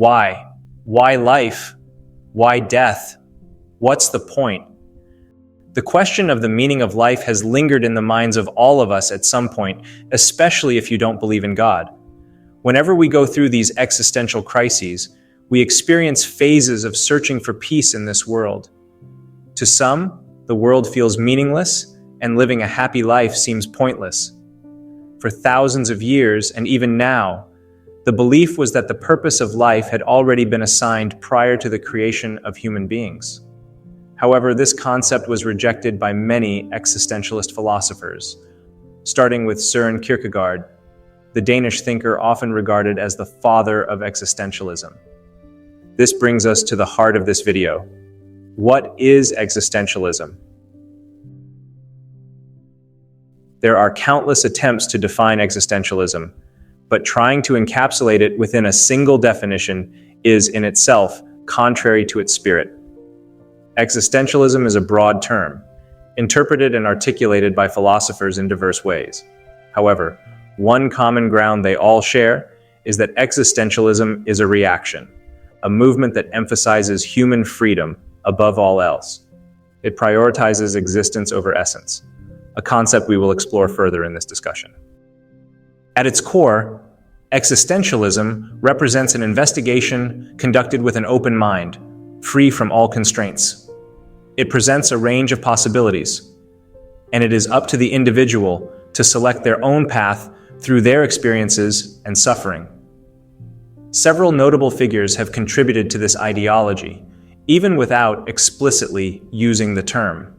Why? Why life? Why death? What's the point? The question of the meaning of life has lingered in the minds of all of us at some point, especially if you don't believe in God. Whenever we go through these existential crises, we experience phases of searching for peace in this world. To some, the world feels meaningless, and living a happy life seems pointless. For thousands of years, and even now, the belief was that the purpose of life had already been assigned prior to the creation of human beings. However, this concept was rejected by many existentialist philosophers, starting with Søren Kierkegaard, the Danish thinker often regarded as the father of existentialism. This brings us to the heart of this video. What is existentialism? There are countless attempts to define existentialism, but trying to encapsulate it within a single definition is in itself contrary to its spirit. Existentialism is a broad term, interpreted and articulated by philosophers in diverse ways. However, one common ground they all share is that existentialism is a reaction, a movement that emphasizes human freedom above all else. It prioritizes existence over essence, a concept we will explore further in this discussion. At its core, existentialism represents an investigation conducted with an open mind, free from all constraints. It presents a range of possibilities, and it is up to the individual to select their own path through their experiences and suffering. Several notable figures have contributed to this ideology, even without explicitly using the term.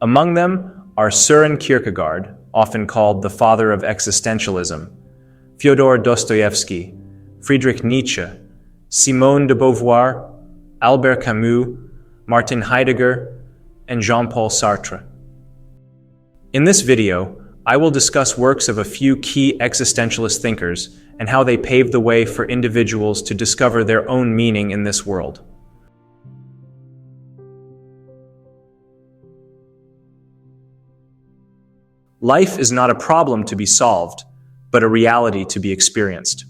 Among them are Søren Kierkegaard, often called the father of existentialism, Fyodor Dostoevsky, Friedrich Nietzsche, Simone de Beauvoir, Albert Camus, Martin Heidegger, and Jean-Paul Sartre. In this video, I will discuss works of a few key existentialist thinkers and how they paved the way for individuals to discover their own meaning in this world. Life is not a problem to be solved, but a reality to be experienced.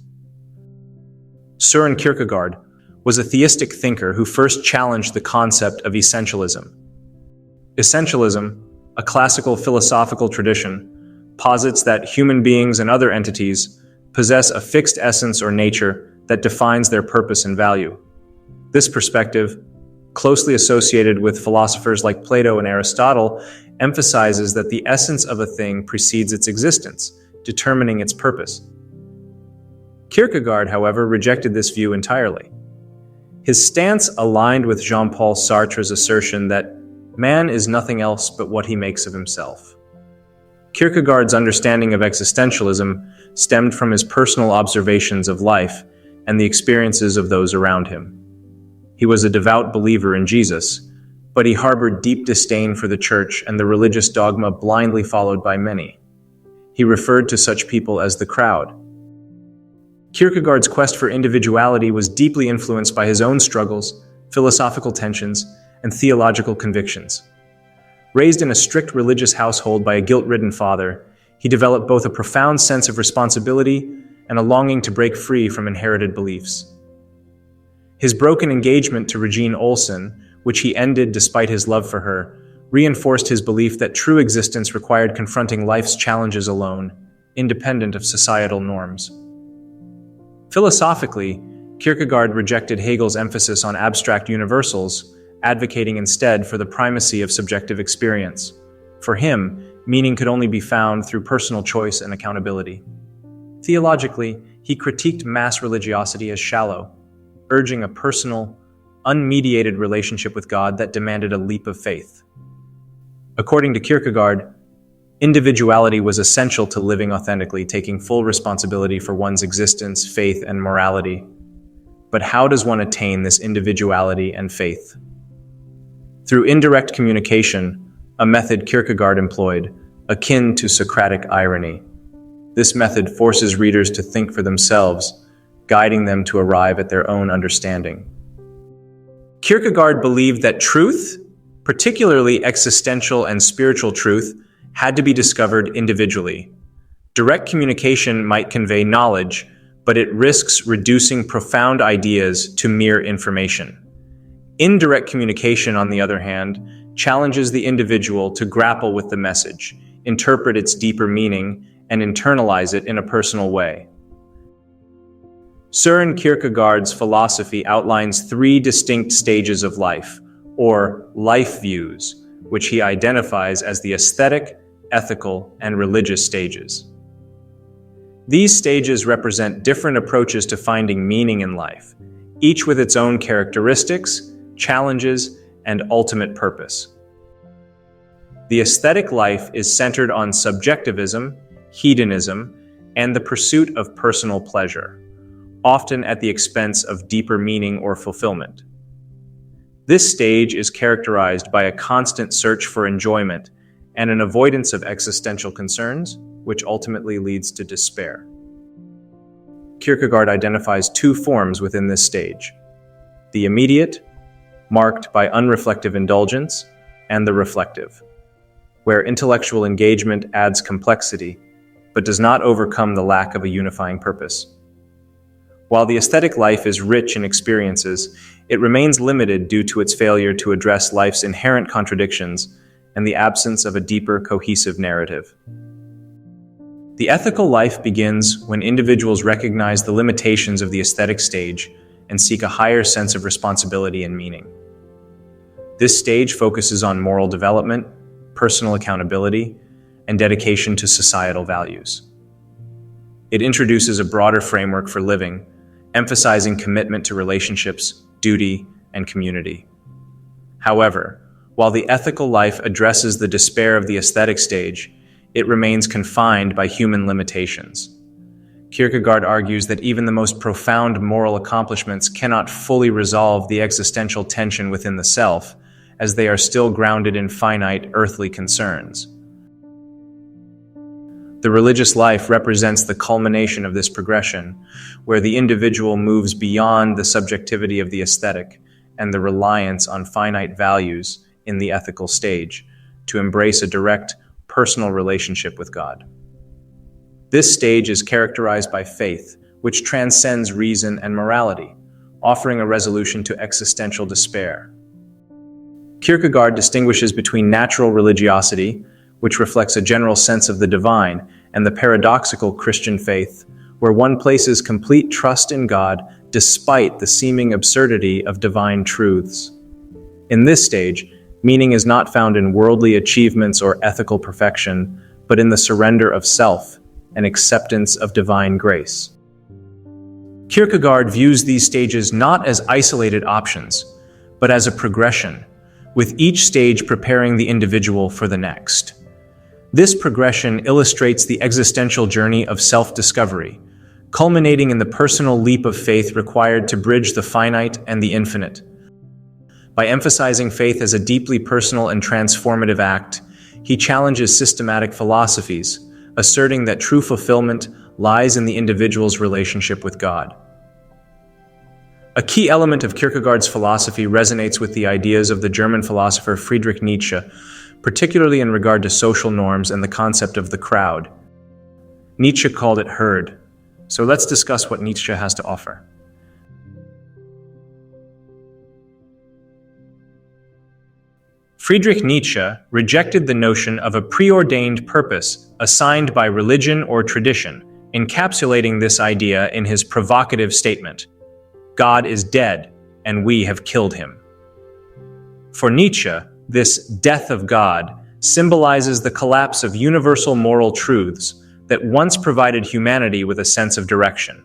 Søren Kierkegaard was a theistic thinker who first challenged the concept of essentialism. Essentialism, a classical philosophical tradition, posits that human beings and other entities possess a fixed essence or nature that defines their purpose and value. This perspective, closely associated with philosophers like Plato and Aristotle, emphasizes that the essence of a thing precedes its existence, determining its purpose. Kierkegaard, however, rejected this view entirely. His stance aligned with Jean-Paul Sartre's assertion that man is nothing else but what he makes of himself. Kierkegaard's understanding of existentialism stemmed from his personal observations of life and the experiences of those around him. He was a devout believer in Jesus, but he harbored deep disdain for the church and the religious dogma blindly followed by many. He referred to such people as the crowd. Kierkegaard's quest for individuality was deeply influenced by his own struggles, philosophical tensions, and theological convictions. Raised in a strict religious household by a guilt-ridden father, he developed both a profound sense of responsibility and a longing to break free from inherited beliefs. His broken engagement to Regine Olsen, which he ended despite his love for her, reinforced his belief that true existence required confronting life's challenges alone, independent of societal norms. Philosophically, Kierkegaard rejected Hegel's emphasis on abstract universals, advocating instead for the primacy of subjective experience. For him, meaning could only be found through personal choice and accountability. Theologically, he critiqued mass religiosity as shallow, urging a personal, unmediated relationship with God that demanded a leap of faith. According to Kierkegaard, individuality was essential to living authentically, taking full responsibility for one's existence, faith, and morality. But how does one attain this individuality and faith? Through indirect communication, a method Kierkegaard employed, akin to Socratic irony. This method forces readers to think for themselves, guiding them to arrive at their own understanding. Kierkegaard believed that truth, particularly existential and spiritual truth, had to be discovered individually. Direct communication might convey knowledge, but it risks reducing profound ideas to mere information. Indirect communication, on the other hand, challenges the individual to grapple with the message, interpret its deeper meaning, and internalize it in a personal way. Søren Kierkegaard's philosophy outlines three distinct stages of life, or life views, which he identifies as the aesthetic, ethical, and religious stages. These stages represent different approaches to finding meaning in life, each with its own characteristics, challenges, and ultimate purpose. The aesthetic life is centered on subjectivism, hedonism, and the pursuit of personal pleasure, often at the expense of deeper meaning or fulfillment. This stage is characterized by a constant search for enjoyment and an avoidance of existential concerns, which ultimately leads to despair. Kierkegaard identifies two forms within this stage: the immediate, marked by unreflective indulgence, and the reflective, where intellectual engagement adds complexity, but does not overcome the lack of a unifying purpose. While the aesthetic life is rich in experiences, it remains limited due to its failure to address life's inherent contradictions and the absence of a deeper, cohesive narrative. The ethical life begins when individuals recognize the limitations of the aesthetic stage and seek a higher sense of responsibility and meaning. This stage focuses on moral development, personal accountability, and dedication to societal values. It introduces a broader framework for living, emphasizing commitment to relationships, duty, and community. However, while the ethical life addresses the despair of the aesthetic stage, it remains confined by human limitations. Kierkegaard argues that even the most profound moral accomplishments cannot fully resolve the existential tension within the self, as they are still grounded in finite earthly concerns. The religious life represents the culmination of this progression, where the individual moves beyond the subjectivity of the aesthetic and the reliance on finite values in the ethical stage to embrace a direct, personal relationship with God. This stage is characterized by faith, which transcends reason and morality, offering a resolution to existential despair. Kierkegaard distinguishes between natural religiosity, which reflects a general sense of the divine, and the paradoxical Christian faith, where one places complete trust in God despite the seeming absurdity of divine truths. In this stage, meaning is not found in worldly achievements or ethical perfection, but in the surrender of self and acceptance of divine grace. Kierkegaard views these stages not as isolated options, but as a progression, with each stage preparing the individual for the next. This progression illustrates the existential journey of self-discovery, culminating in the personal leap of faith required to bridge the finite and the infinite. By emphasizing faith as a deeply personal and transformative act, he challenges systematic philosophies, asserting that true fulfillment lies in the individual's relationship with God. A key element of Kierkegaard's philosophy resonates with the ideas of the German philosopher Friedrich Nietzsche, particularly in regard to social norms and the concept of the crowd. Nietzsche called it herd. So let's discuss what Nietzsche has to offer. Friedrich Nietzsche rejected the notion of a preordained purpose assigned by religion or tradition, encapsulating this idea in his provocative statement, "God is dead, and we have killed him." For Nietzsche, this death of God symbolizes the collapse of universal moral truths that once provided humanity with a sense of direction.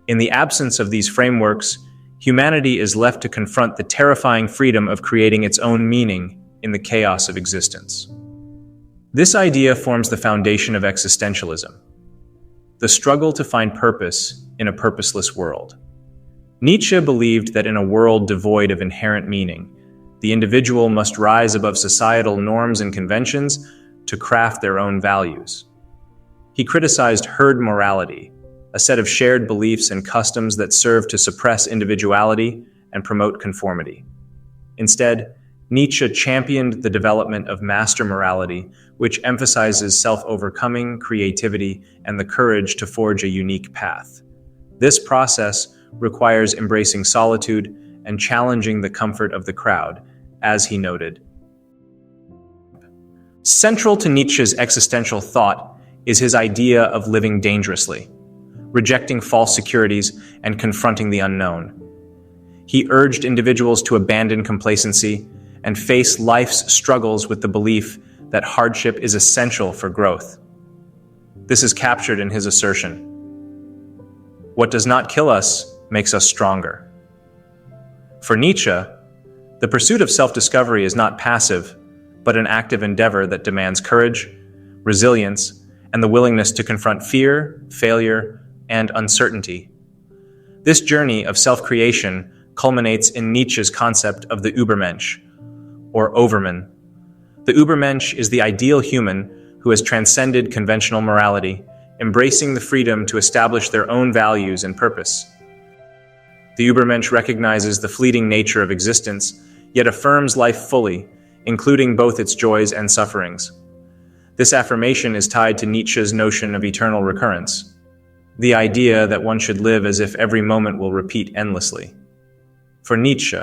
In the absence of these frameworks, humanity is left to confront the terrifying freedom of creating its own meaning in the chaos of existence. This idea forms the foundation of existentialism, the struggle to find purpose in a purposeless world. Nietzsche believed that in a world devoid of inherent meaning, the individual must rise above societal norms and conventions to craft their own values. He criticized herd morality, a set of shared beliefs and customs that serve to suppress individuality and promote conformity. Instead, Nietzsche championed the development of master morality, which emphasizes self-overcoming, creativity, and the courage to forge a unique path. This process requires embracing solitude and challenging the comfort of the crowd, as he noted. Central to Nietzsche's existential thought is his idea of living dangerously, rejecting false securities and confronting the unknown. He urged individuals to abandon complacency and face life's struggles with the belief that hardship is essential for growth. This is captured in his assertion: "What does not kill us makes us stronger." For Nietzsche, the pursuit of self-discovery is not passive, but an active endeavor that demands courage, resilience, and the willingness to confront fear, failure, and uncertainty. This journey of self-creation culminates in Nietzsche's concept of the Übermensch, or overman. The Übermensch is the ideal human who has transcended conventional morality, embracing the freedom to establish their own values and purpose. The Übermensch recognizes the fleeting nature of existence, yet affirms life fully, including both its joys and sufferings. This affirmation is tied to Nietzsche's notion of eternal recurrence, the idea that one should live as if every moment will repeat endlessly. For Nietzsche,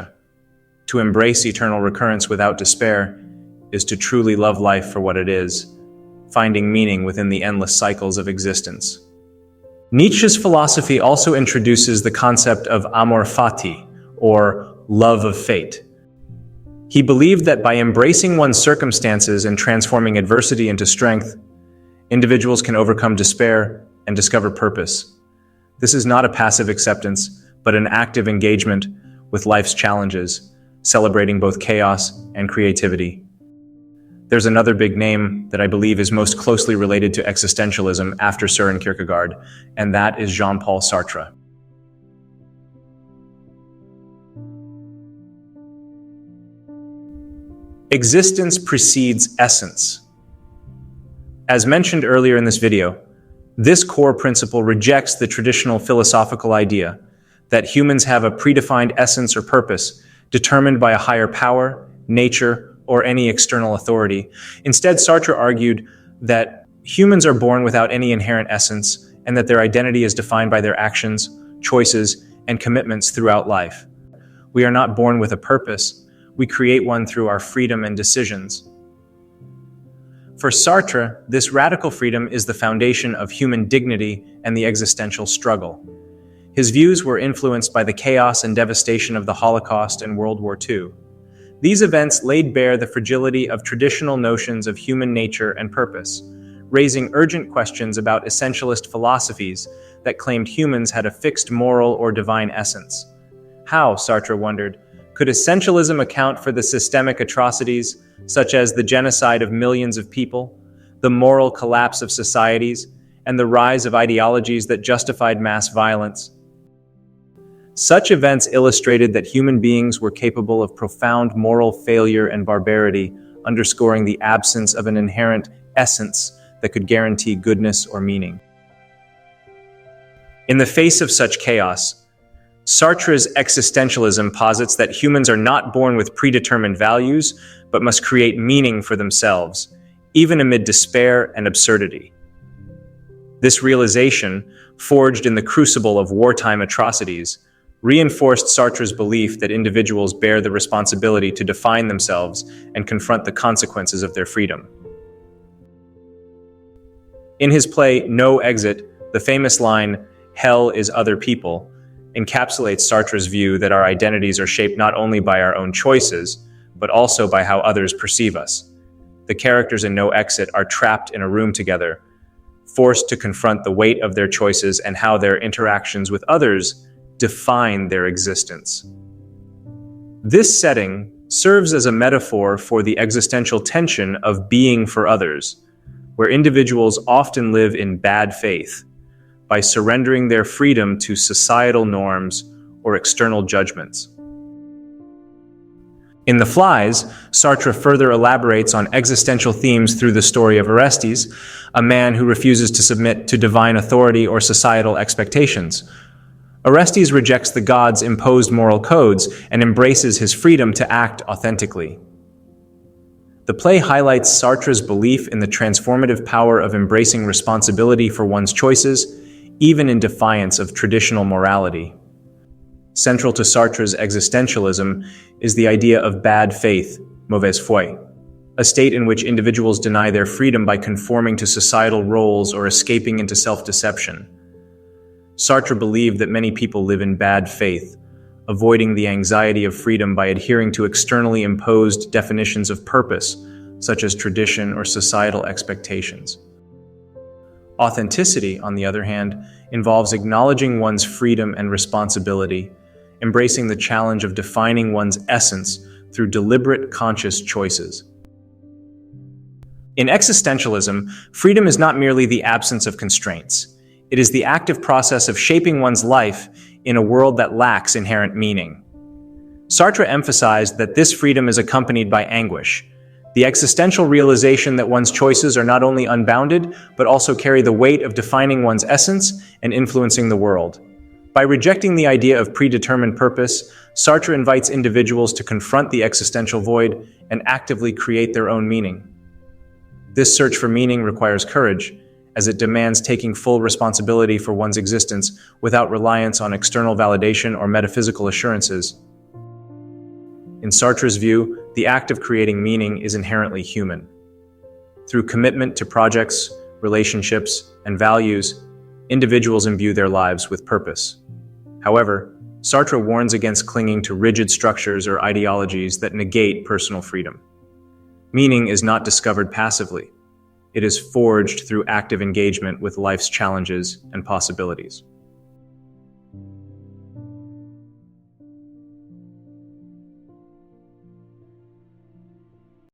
to embrace eternal recurrence without despair is to truly love life for what it is, finding meaning within the endless cycles of existence. Nietzsche's philosophy also introduces the concept of Amor Fati, or love of fate. He believed that by embracing one's circumstances and transforming adversity into strength, individuals can overcome despair and discover purpose. This is not a passive acceptance, but an active engagement with life's challenges, celebrating both chaos and creativity. There's another big name that I believe is most closely related to existentialism after Søren Kierkegaard, and that is Jean-Paul Sartre. Existence precedes essence. As mentioned earlier in this video, this core principle rejects the traditional philosophical idea that humans have a predefined essence or purpose determined by a higher power, nature, or any external authority. Instead, Sartre argued that humans are born without any inherent essence and that their identity is defined by their actions, choices, and commitments throughout life. We are not born with a purpose. We create one through our freedom and decisions. For Sartre, this radical freedom is the foundation of human dignity and the existential struggle. His views were influenced by the chaos and devastation of the Holocaust and World War II. These events laid bare the fragility of traditional notions of human nature and purpose, raising urgent questions about essentialist philosophies that claimed humans had a fixed moral or divine essence. How, Sartre wondered, could essentialism account for the systemic atrocities, such as the genocide of millions of people, the moral collapse of societies, and the rise of ideologies that justified mass violence? Such events illustrated that human beings were capable of profound moral failure and barbarity, underscoring the absence of an inherent essence that could guarantee goodness or meaning. In the face of such chaos, Sartre's existentialism posits that humans are not born with predetermined values, but must create meaning for themselves, even amid despair and absurdity. This realization, forged in the crucible of wartime atrocities, reinforced Sartre's belief that individuals bear the responsibility to define themselves and confront the consequences of their freedom. In his play No Exit, the famous line, "Hell is other people," encapsulates Sartre's view that our identities are shaped not only by our own choices, but also by how others perceive us. The characters in No Exit are trapped in a room together, forced to confront the weight of their choices and how their interactions with others define their existence. This setting serves as a metaphor for the existential tension of being for others, where individuals often live in bad faith by surrendering their freedom to societal norms or external judgments. In The Flies, Sartre further elaborates on existential themes through the story of Orestes, a man who refuses to submit to divine authority or societal expectations. Orestes rejects the gods' imposed moral codes and embraces his freedom to act authentically. The play highlights Sartre's belief in the transformative power of embracing responsibility for one's choices, even in defiance of traditional morality. Central to Sartre's existentialism is the idea of bad faith, mauvaise foi, a state in which individuals deny their freedom by conforming to societal roles or escaping into self-deception. Sartre believed that many people live in bad faith, avoiding the anxiety of freedom by adhering to externally imposed definitions of purpose, such as tradition or societal expectations. Authenticity, on the other hand, involves acknowledging one's freedom and responsibility, embracing the challenge of defining one's essence through deliberate, conscious choices. In existentialism, freedom is not merely the absence of constraints. It is the active process of shaping one's life in a world that lacks inherent meaning. Sartre emphasized that this freedom is accompanied by anguish, the existential realization that one's choices are not only unbounded, but also carry the weight of defining one's essence and influencing the world. By rejecting the idea of predetermined purpose, Sartre invites individuals to confront the existential void and actively create their own meaning. This search for meaning requires courage, as it demands taking full responsibility for one's existence without reliance on external validation or metaphysical assurances. In Sartre's view, the act of creating meaning is inherently human. Through commitment to projects, relationships, and values, individuals imbue their lives with purpose. However, Sartre warns against clinging to rigid structures or ideologies that negate personal freedom. Meaning is not discovered passively. It is forged through active engagement with life's challenges and possibilities.